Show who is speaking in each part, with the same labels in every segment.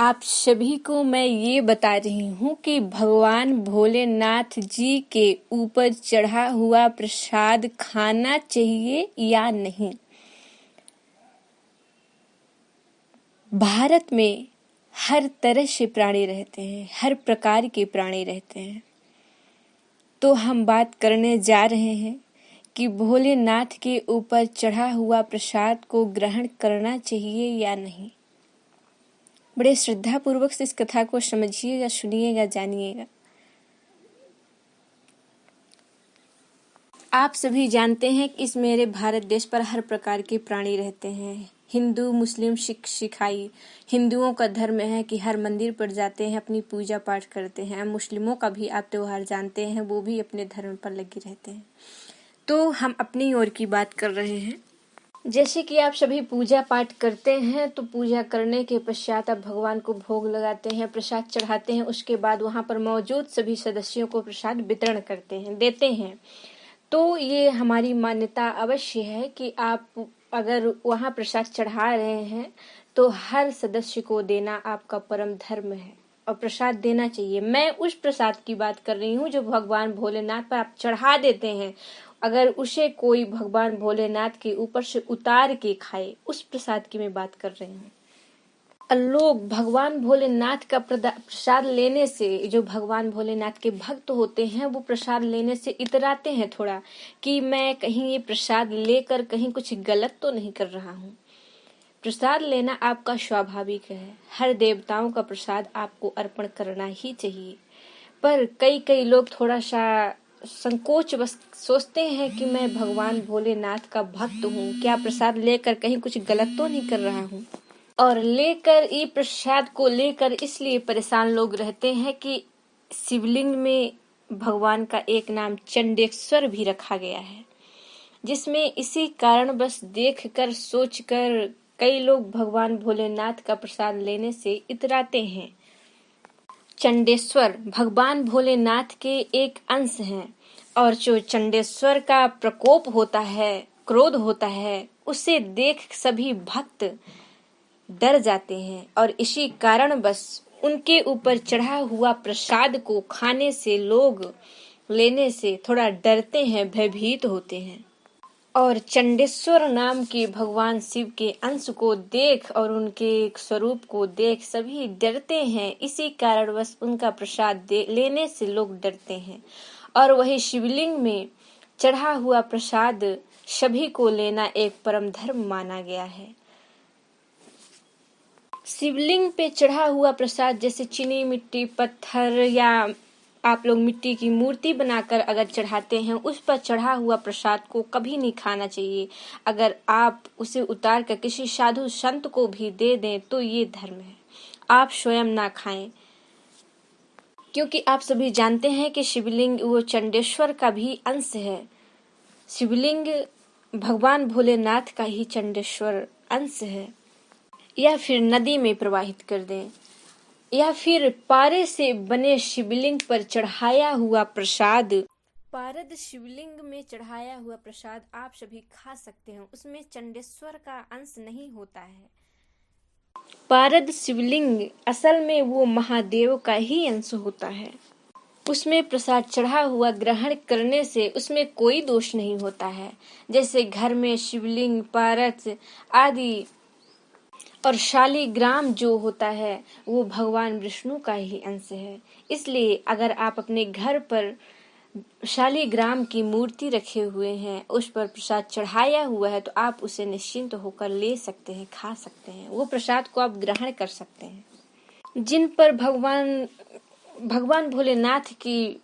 Speaker 1: आप सभी को मैं ये बता रही हूँ कि भगवान भोलेनाथ जी के ऊपर चढ़ा हुआ प्रसाद खाना चाहिए या नहीं। भारत में हर तरह से प्राणी रहते हैं, हर प्रकार के प्राणी रहते हैं। तो हम बात करने जा रहे हैं कि भोलेनाथ के ऊपर चढ़ा हुआ प्रसाद को ग्रहण करना चाहिए या नहीं। बड़े श्रद्धा पूर्वक से इस कथा को समझिएगा, सुनिएगा, जानिएगा। आप सभी जानते हैं कि इस मेरे भारत देश पर हर प्रकार के प्राणी रहते हैं। हिंदू, मुस्लिम, सिख, ईसाई। हिंदुओं का धर्म है कि हर मंदिर पर जाते हैं, अपनी पूजा पाठ करते हैं। मुस्लिमों का भी आप त्योहार जानते हैं, वो भी अपने धर्म पर लगे रहते हैं। तो हम अपनी ओर की बात कर रहे हैं। जैसे कि आप सभी पूजा पाठ करते हैं, तो पूजा करने के पश्चात आप भगवान को भोग लगाते हैं, प्रसाद चढ़ाते हैं। उसके बाद वहां पर मौजूद सभी सदस्यों को प्रसाद वितरण करते हैं, देते हैं। तो ये हमारी मान्यता अवश्य है कि आप अगर वहां प्रसाद चढ़ा रहे हैं तो हर सदस्य को देना आपका परम धर्म है और प्रसाद देना चाहिए। मैं उस प्रसाद की बात कर रही हूँ जो भगवान भोलेनाथ पर आप चढ़ा देते हैं। अगर उसे कोई भगवान भोलेनाथ के ऊपर से उतार के खाए, उस प्रसाद की मैं बात कर रही हूँ। लोग भगवान भोलेनाथ का प्रसाद लेने से, जो भगवान भोलेनाथ के भक्त होते हैं, वो प्रसाद लेने से इतराते हैं थोड़ा कि मैं कहीं ये प्रसाद लेकर कहीं कुछ गलत तो नहीं कर रहा हूँ। प्रसाद लेना आपका स्वाभाविक है। हर देवताओं का प्रसाद आपको अर्पण करना ही चाहिए। पर कई लोग थोड़ा सा संकोच बस सोचते हैं कि मैं भगवान भोलेनाथ का भक्त हूँ, क्या प्रसाद लेकर कहीं कुछ गलत तो नहीं कर रहा हूँ। और लेकर ये प्रसाद को लेकर इसलिए परेशान लोग रहते हैं कि शिवलिंग में भगवान का एक नाम चंडेश्वर भी रखा गया है, जिसमें इसी कारण बस देखकर सोचकर कई लोग भगवान भोलेनाथ का प्रसाद लेने से इतराते हैं। चंडेश्वर भगवान भोलेनाथ के एक अंश हैं और जो चंडेश्वर का प्रकोप होता है, क्रोध होता है, उसे देख सभी भक्त डर जाते हैं और इसी कारण बस उनके ऊपर चढ़ा हुआ प्रसाद को खाने से, लोग लेने से थोड़ा डरते हैं, भयभीत होते हैं। और चंडेश्वर नाम के भगवान शिव के अंश को देख और उनके स्वरूप को देख सभी डरते हैं। इसी कारण बस उनका प्रसाद लेने से लोग डरते हैं। और वही शिवलिंग में चढ़ा हुआ प्रसाद सभी को लेना एक परम धर्म माना गया है। शिवलिंग पे चढ़ा हुआ प्रसाद जैसे चीनी मिट्टी, पत्थर या आप लोग मिट्टी की मूर्ति बनाकर अगर चढ़ाते हैं, उस पर चढ़ा हुआ प्रसाद को कभी नहीं खाना चाहिए। अगर आप उसे उतार कर किसी साधु संत को भी दे दें तो ये धर्म है, आप स्वयं ना खाएं। क्योंकि आप सभी जानते हैं कि शिवलिंग वो चंडेश्वर का भी अंश है। शिवलिंग भगवान भोलेनाथ का ही चंडेश्वर अंश है। या फिर नदी में प्रवाहित कर दें, या फिर पारे से बने शिवलिंग पर चढ़ाया हुआ प्रसाद, पारद शिवलिंग में चढ़ाया हुआ प्रसाद आप सभी खा सकते हैं। उसमें चंडेश्वर का अंश नहीं होता है। पारद शिवलिंग असल में वो महादेव का ही अंश होता है। उसमें प्रसाद चढ़ा हुआ ग्रहण करने से उसमें कोई दोष नहीं होता है। जैसे घर में शिवलिंग, पारद आदि और शालिग्राम जो होता है वो भगवान विष्णु का ही अंश है। इसलिए अगर आप अपने घर पर शालिग्राम की मूर्ति रखे हुए हैं, उस पर प्रसाद चढ़ाया हुआ है, तो आप उसे निश्चिंत होकर ले सकते हैं, खा सकते हैं। वो प्रसाद को आप ग्रहण कर सकते हैं। जिन पर भगवान भोलेनाथ की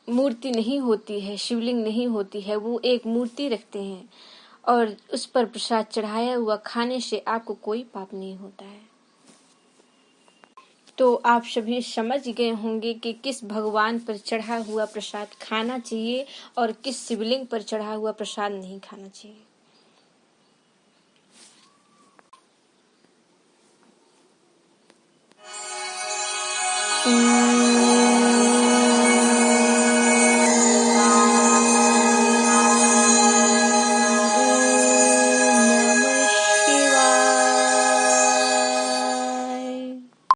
Speaker 1: मूर्ति नहीं होती है, शिवलिंग नहीं होती है, वो एक मूर्ति रखते हैं और उस पर प्रसाद चढ़ाया हुआ खाने से आपको कोई पाप नहीं होता है। तो आप सभी समझ गए होंगे कि किस भगवान पर चढ़ा हुआ प्रसाद खाना चाहिए और किस शिवलिंग पर चढ़ा हुआ प्रसाद नहीं खाना चाहिए।